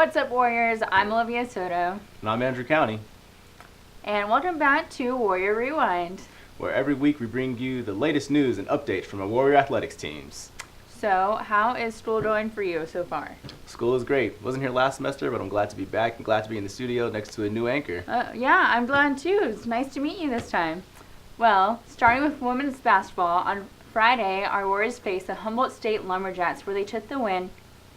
What's up, Warriors? I'm Olivia Soto. And I'm Andrew County, And welcome back to Warrior Rewind. where every week we bring you the latest news and updates from our Warrior athletics teams. So, how is school going for you so far? School is great. Wasn't here last semester, but I'm glad to be back and glad to be in the studio next to a new anchor. Yeah, I'm glad too. It's nice to meet you this time. Well, starting with women's basketball, on Friday, our Warriors faced the Humboldt State Lumberjacks, where they took the win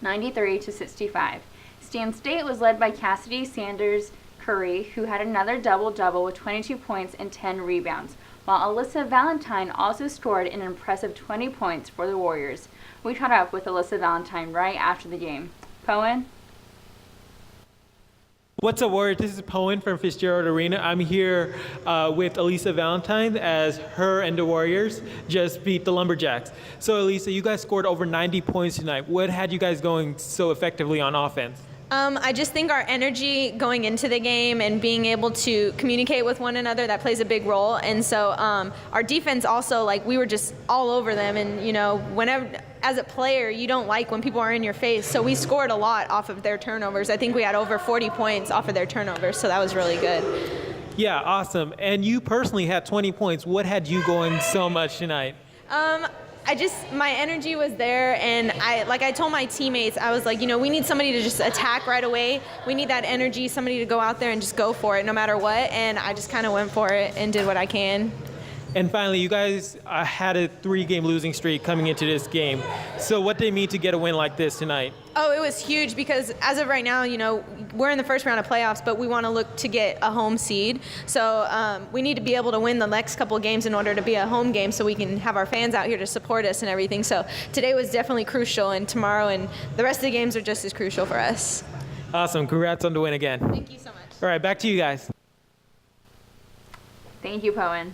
93-65. Stan State was led by Cassidy Sanders Curry, who had another double-double with 22 points and 10 rebounds, while Alyssa Valentine also scored an impressive 20 points for the Warriors. We caught up with Alyssa Valentine right after the game. Poen? What's up, Warriors? This is Poen from Fitzgerald Arena. I'm here with Elisa Valentine as her and the Warriors just beat the Lumberjacks. So, Elisa, you guys scored over 90 points tonight. What had you guys going so effectively on offense? I just think our energy going into the game and being able to communicate with one another, that plays a big role. And so our defense also, we were just all over them. And, whenever, as a player, you don't like when people are in your face. So we scored a lot off of their turnovers. I think we had over 40 points off of their turnovers. So that was really good. Yeah, awesome. And you personally had 20 points. What had you going so much tonight? My energy was there, and I told my teammates, I was like, we need somebody to just attack right away. We need that energy, somebody to go out there and just go for it no matter what, and I just kind of went for it and did what I can. And finally, you guys had a 3-game losing streak coming into this game. So what did it mean to get a win like this tonight? Oh, it was huge because as of right now, we're in the first round of playoffs, but we want to look to get a home seed. So we need to be able to win the next couple of games in order to be a home game so we can have our fans out here to support us and everything. So today was definitely crucial, and tomorrow and the rest of the games are just as crucial for us. Awesome. Congrats on the win again. Thank you so much. All right, back to you guys. Thank you, Poen.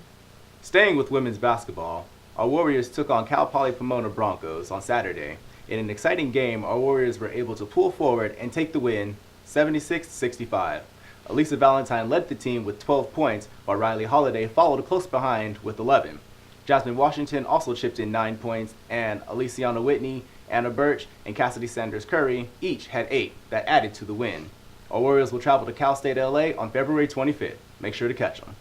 Staying with women's basketball, our Warriors took on Cal Poly Pomona Broncos on Saturday. In an exciting game, our Warriors were able to pull forward and take the win 76-65. Elisa Valentine led the team with 12 points, while Riley Holiday followed close behind with 11. Jasmine Washington also chipped in 9 points, and Aliciana Whitney, Anna Birch, and Cassidy Sanders Curry each had 8 that added to the win. Our Warriors will travel to Cal State LA on February 25th. Make sure to catch them.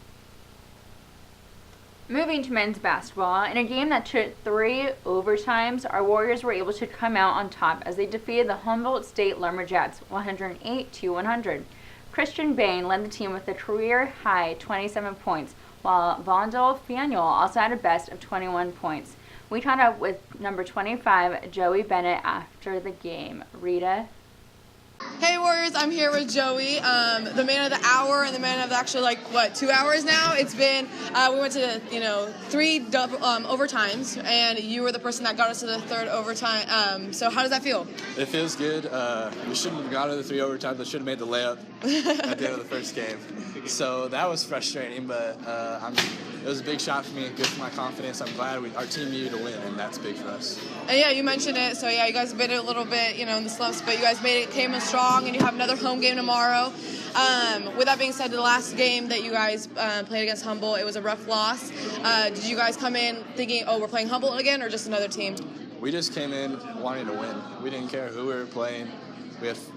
Moving to men's basketball, in a game that took 3 overtimes, our Warriors were able to come out on top as they defeated the Humboldt State Lumberjacks 108-100. Christian Bain led the team with a career-high 27 points, while Vondel Fanuel also had a best of 21 points. We caught up with number 25, Joey Bennett, after the game. Rita? Hey Warriors, I'm here with Joey, the man of the hour and the man of actually 2 hours now. It's been, we went to 3 overtimes, and you were the person that got us to the 3rd overtime. So how does that feel? It feels good. We shouldn't have gone to the 3 overtimes. I should have made the layup at the end of the first game. So that was frustrating, but it was a big shot for me, good for my confidence. I'm glad our team needed to win, and that's big for us. And yeah, you mentioned it. So yeah, you guys have been a little bit, in the slumps, but you guys came in strong, and you have another home game tomorrow. With that being said, the last game that you guys played against Humboldt, it was a rough loss. Did you guys come in thinking, we're playing Humboldt again, or just another team? We just came in wanting to win. We didn't care who we were playing.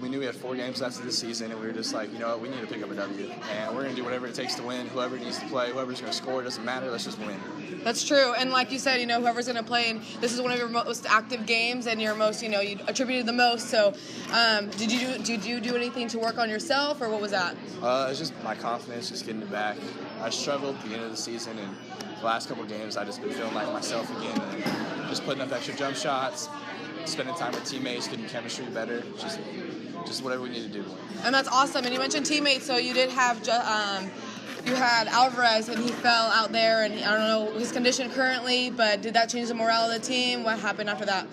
We knew we had 4 games left of the season, and we were just like, we need to pick up a W. And we're going to do whatever it takes to win. Whoever needs to play, whoever's going to score, it doesn't matter. Let's just win. That's true. And like you said, whoever's going to play, and this is one of your most active games and your most, you attributed the most. So did you do anything to work on yourself, or what was that? It's just my confidence, just getting it back. I struggled at the end of the season, and the last couple of games, I just been feeling like myself again, and just putting up extra jump shots, spending time with teammates, getting chemistry better, just whatever we need to do. And that's awesome. And you mentioned teammates, so you did have you had Alvarez, and he fell out there, and I don't know his condition currently, but did that change the morale of the team? What happened after that?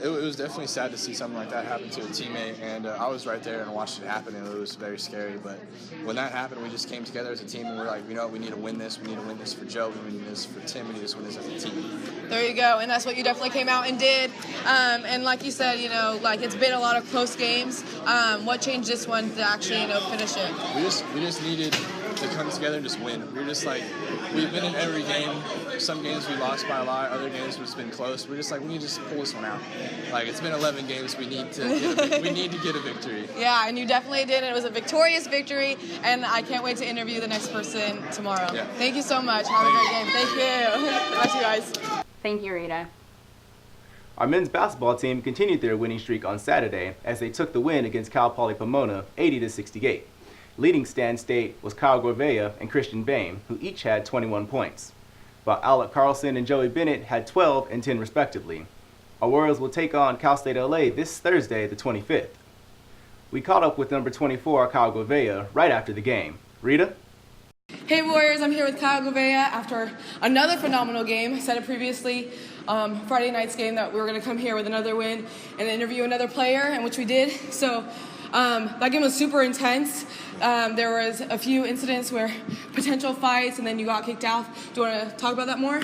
It was definitely sad to see something like that happen to a teammate, and I was right there and watched it happen, and it was very scary. But when that happened, we just came together as a team, and we're like, we need to win this. We need to win this for Joe. We need this for Tim. We need to win this as a team. There you go, and that's what you definitely came out and did. And like you said, it's been a lot of close games. What changed this one to actually, finish it? We just needed to come together and just win. We're just like, we've been in every game. Some games we lost by a lot, other games it's been close. We're just like, we need to just pull this one out. Like, it's been 11 games. We need to get a victory. Yeah, and you definitely did. It was a victorious victory, and I can't wait to interview the next person tomorrow. Yeah. Thank you so much. Have a great game. Thank you. Bless you guys. Thank you, Rita. Our men's basketball team continued their winning streak on Saturday as they took the win against Cal Poly Pomona 80-68. Leading Stan State was Kyle Gorvea and Christian Bain, who each had 21 points, while Alec Carlson and Joey Bennett had 12 and 10 respectively. Our Warriors will take on Cal State LA this Thursday, the 25th. We caught up with number 24, Kyle Gorvea, right after the game. Rita? Hey Warriors, I'm here with Kyle Govea after another phenomenal game. I said it previously, Friday night's game, that we were going to come here with another win and interview another player, and which we did. So that game was super intense. There was a few incidents where potential fights, and then you got kicked out. Do you want to talk about that more?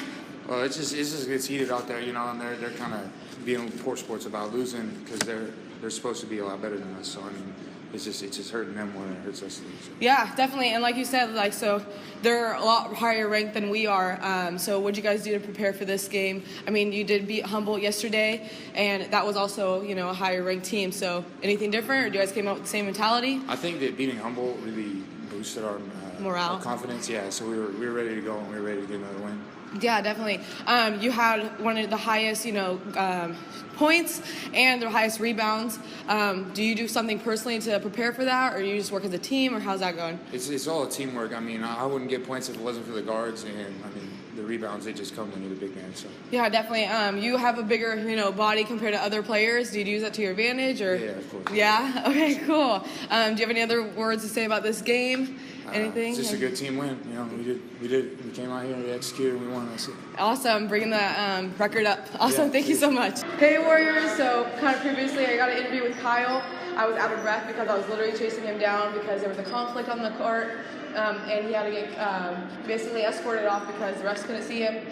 Well, it just gets heated out there, you know, and they're kind of being poor sports about losing because they're supposed to be a lot better than us. So I mean, it's just hurting them more than it hurts us. So. Yeah, definitely. And like you said, like, so they're a lot higher ranked than we are. So what did you guys do to prepare for this game? I mean, you did beat Humboldt yesterday, and that was also, you know, a higher ranked team. So anything different, or do you guys came out with the same mentality? I think that beating Humboldt really boosted our Morale, our confidence. Yeah, so we were ready to go, and we were ready to get another win. Yeah, definitely. You had one of the highest, you know, points and the highest rebounds. Do you do something personally to prepare for that, or do you just work as a team, or how's that going? It's all teamwork. I mean, I wouldn't get points if it wasn't for the guards, and I mean, the rebounds, they just come to me, the big man. So. Yeah, definitely. You have a bigger, you know, body compared to other players. Do you use that to your advantage, or? Yeah, of course. Yeah. Okay. Cool. Do you have any other words to say about this game? Anything? It's just a good team win. You know, we came out here, we executed, and we won. That's it. Awesome, bringing the record up. Awesome, Yeah, thank you so much. Hey Warriors, so kind of previously I got an interview with Kyle. I was out of breath because I was literally chasing him down because there was a conflict on the court, and he had to get basically escorted off because the refs couldn't see him.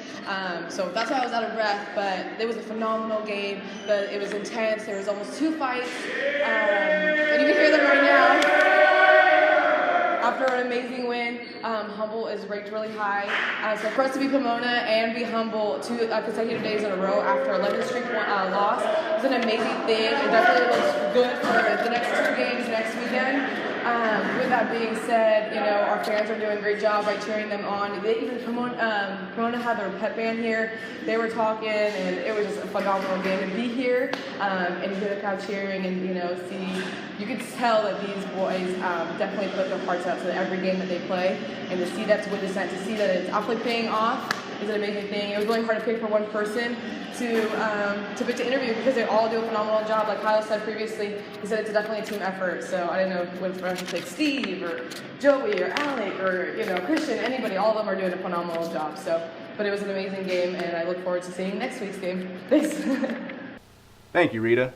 So that's why I was out of breath, but it was a phenomenal game. It was intense, there was almost 2 fights, and you can hear them right now. After an amazing win, Humboldt is ranked really high. So for us to be Pomona and be Humboldt 2 consecutive days in a row after 11 streak loss is an amazing thing. It definitely looks good for the next 2 games next weekend. With that being said, you know, our fans are doing a great job by cheering them on. They even Pomona had their pep band here. They were talking, and it was just a phenomenal game to be here and hear the crowd cheering, and you know, you could tell that these boys definitely put their hearts out to every game that they play, and to see that, to see that it's actually paying off is an amazing thing. It was really hard to pick for one person to pick to interview because they all do a phenomenal job. Like Kyle said previously, he said it's definitely a team effort. So I didn't know when for us to pick Steve or Joey or Alec or, you know, Christian, anybody. All of them are doing a phenomenal job. So, but it was an amazing game, and I look forward to seeing next week's game. Thanks. Thank you, Rita.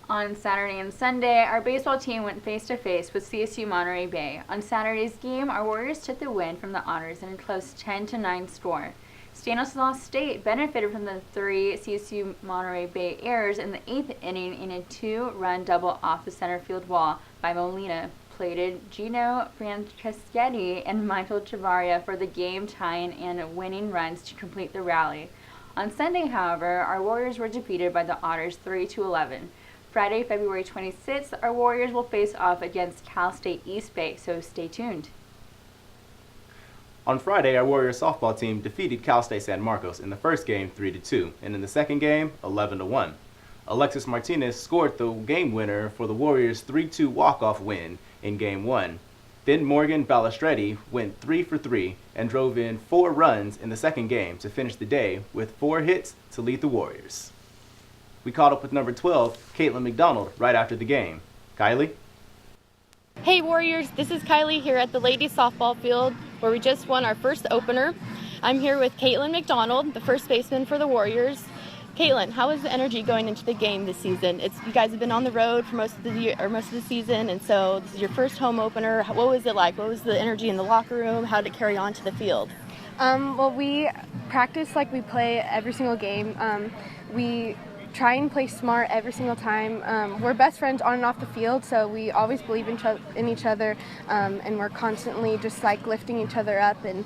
On Saturday and Sunday, our baseball team went face-to-face with CSU Monterey Bay. On Saturday's game, our Warriors took the win from the Honors in a close 10-9 score. Stanislaus State benefited from the 3 CSU Monterey Bay errors in the 8th inning in a 2-run double off the center field wall by Molina. Plated Gino Franceschetti and Michael Chavaria for the game-tying and winning runs to complete the rally. On Sunday, however, our Warriors were defeated by the Otters 3-11. Friday, February 26th, our Warriors will face off against Cal State East Bay, so stay tuned. On Friday, our Warriors softball team defeated Cal State San Marcos in the first game 3-2, and in the second game 11-1. Alexis Martinez scored the game winner for the Warriors' 3-2 walk-off win in Game 1. Then Morgan Balestretti went 3 for 3 and drove in 4 runs in the second game to finish the day with 4 hits to lead the Warriors. We caught up with number 12, Caitlin McDonald, right after the game. Kylie? Hey Warriors, this is Kylie here at the ladies softball field where we just won our first opener. I'm here with Caitlin McDonald, the first baseman for the Warriors. Caitlin, how is the energy going into the game this season? You guys have been on the road for most of the year, or most of the season, and so this is your first home opener. What was it like? What was the energy in the locker room? How did it carry on to the field? Well, we practice like we play every single game. We try and play smart every single time. We're best friends on and off the field, so we always believe in each other, and we're constantly just like lifting each other up, and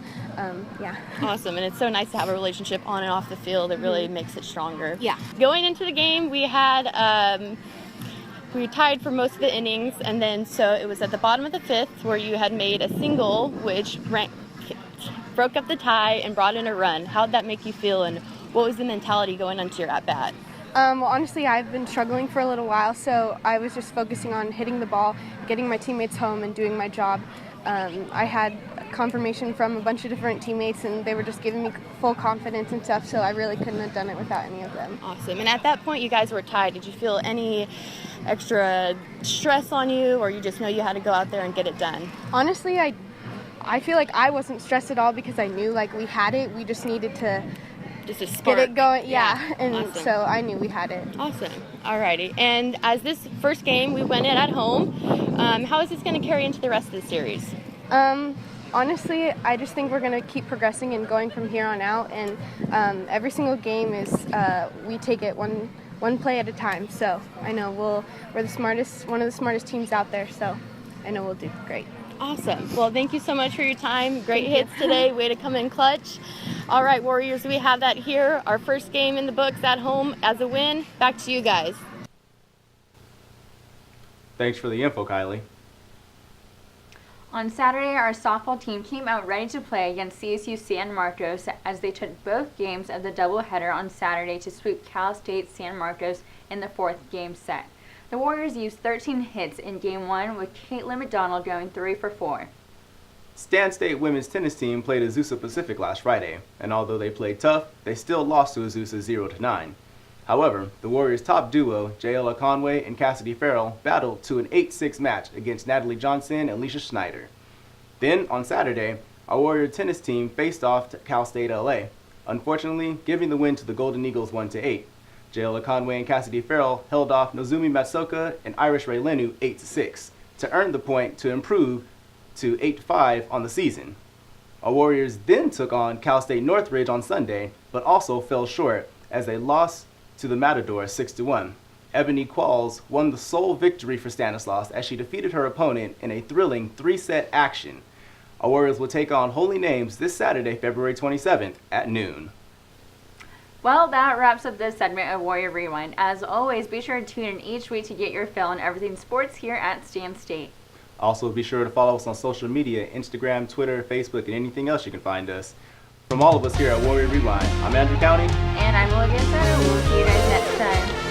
yeah. Awesome, and it's so nice to have a relationship on and off the field. It really makes it stronger. Yeah. Going into the game, we had we tied for most of the innings, and then so it was at the bottom of the fifth where you had made a single, which broke up the tie and brought in a run. How did that make you feel, and what was the mentality going into your at bat? Well, honestly, I've been struggling for a little while, so I was just focusing on hitting the ball, getting my teammates home, and doing my job. I had confirmation from a bunch of different teammates, and they were just giving me full confidence and stuff, so I really couldn't have done it without any of them. Awesome. And at that point, you guys were tied. Did you feel any extra stress on you, or you just know you had to go out there and get it done? Honestly, I feel like I wasn't stressed at all because I knew like we had it. We just needed to just a spark. Get it going. Yeah. And awesome. So I knew we had it. Awesome. Alrighty. And as this first game, we win it at home. How is this going to carry into the rest of the series? Honestly, I just think we're going to keep progressing and going from here on out. And every single game is we take it one play at a time. So I know we're the smartest, one of the smartest teams out there. So I know we'll do great. Awesome. Well, thank you so much for your time. Great hits today. Way to come in clutch. All right, Warriors, we have that here. Our first game in the books at home as a win. Back to you guys. Thanks for the info, Kylie. On Saturday, our softball team came out ready to play against CSU San Marcos as they took both games of the doubleheader on Saturday to sweep Cal State San Marcos in the fourth game set. The Warriors used 13 hits in Game 1 with Caitlin McDonald going 3 for 4. Stan State women's tennis team played Azusa Pacific last Friday, and although they played tough, they still lost to Azusa 0-9. However, the Warriors' top duo, Jayla Conway and Cassidy Farrell, battled to an 8-6 match against Natalie Johnson and Leisha Schneider. Then, on Saturday, our Warrior tennis team faced off to Cal State LA, unfortunately giving the win to the Golden Eagles 1-8. Jayla Conway and Cassidy Farrell held off Nozumi Matsuoka and Irish Ray Lenu 8-6 to earn the point to improve to 8-5 on the season. Our Warriors then took on Cal State Northridge on Sunday, but also fell short as they lost to the Matador 6-1. Ebony Qualls won the sole victory for Stanislaus as she defeated her opponent in a thrilling 3-set action. Our Warriors will take on Holy Names this Saturday, February 27th at noon. Well, that wraps up this segment of Warrior Rewind. As always, be sure to tune in each week to get your fill on everything sports here at Stan State. Also, be sure to follow us on social media, Instagram, Twitter, Facebook, and anything else you can find us. From all of us here at Warrior Rewind, I'm Andrew County. And I'm Olivia Sutter. We'll see you guys next time.